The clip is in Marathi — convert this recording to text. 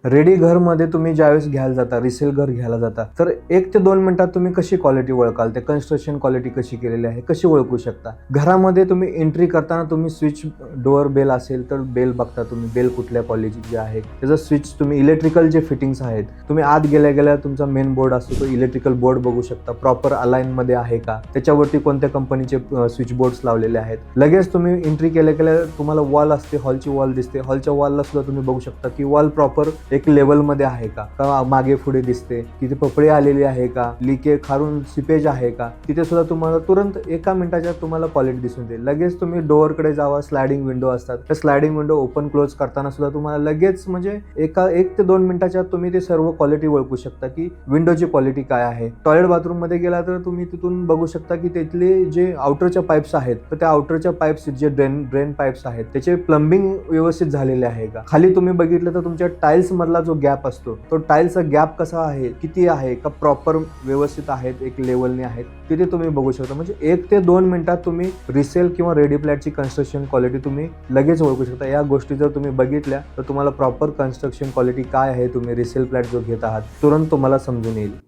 रेडी घरमध्ये तुम्ही ज्यावेळेस घ्यायला जाता, रिसेल घर घ्यायला जाता, तर 1 ते 2 मिनिटात तुम्ही कशी क्वालिटी ओळखाल, ते कन्स्ट्रक्शन क्वालिटी कशी केलेली आहे, कशी ओळखू शकता? घरामध्ये तुम्ही एंट्री करताना तुम्ही स्विच डोअर बेल असेल तर बेल बघता तुम्ही, बेल कुठल्या क्वालिटीची आहे, त्याचं स्विच तुम्ही इलेक्ट्रिकल जे फिटिंग्स आहेत, तुम्ही आत गेल्या गेल्या तुमचा मेन बोर्ड असतो तो इलेक्ट्रिकल बोर्ड बघू शकता, प्रॉपर अलाइनमध्ये आहे का, त्याच्यावरती कोणत्या कंपनीचे स्विच बोर्ड्स लावलेले आहेत. लगेच तुम्ही एंट्री केल्या केल्या तुम्हाला वॉल असते, हॉलची वॉल दिसते, हॉलच्या वॉलला सुद्धा तुम्ही बघू शकता की वॉल प्रॉपर एक लेवलमध्ये आहे का मागे पुढे दिसते, तिथे पपडी आलेली आहे का, लिके खारून सिपेज आहे का, तिथे सुद्धा तुम्हाला तुरंत 1 मिनिटाच्या तुम्हाला क्वालिटी दिसून येईल. लगेच तुम्ही डोअरकडे जावा, स्लायडिंग विंडो असतात, त्या स्लायडिंग विंडो ओपन क्लोज करताना सुद्धा तुम्हाला लगेच म्हणजे 1 ते 2 मिनिटाच्या तुम्ही ते सर्व क्वालिटी ओळखू शकता की विंडोची क्वालिटी काय आहे. टॉयलेट बाथरूम मध्ये गेला तर तुम्ही तिथून बघू शकता की तिथले जे आउटरच्या पाईप्स आहेत, तर त्या आउटरच्या पाईप्स जे ड्रेन पाईप्स आहेत त्याचे प्लंबिंग व्यवस्थित झालेले आहे का. खाली तुम्ही बघितलं तर तुमच्या टाइल्स मधला जो गॅप असतो, तो टाइल्सचा गॅप कसा आहे, किती आहे का, प्रॉपर व्यवस्थित आहेत, एक लेवलने आहेत, तिथे तुम्ही बघू शकता. म्हणजे 1 ते 2 मिनिटात तुम्ही रिसेल किंवा रेडी फ्लॅटची कन्स्ट्रक्शन क्वालिटी तुम्ही लगेच ओळखू शकता. या गोष्टी जर तुम्ही बघितल्या तर तुम्हाला प्रॉपर कन्स्ट्रक्शन क्वालिटी काय आहे, तुम्ही रिसेल फ्लॅट जो घेत आहात तुरंत तुम्हाला समजून येईल.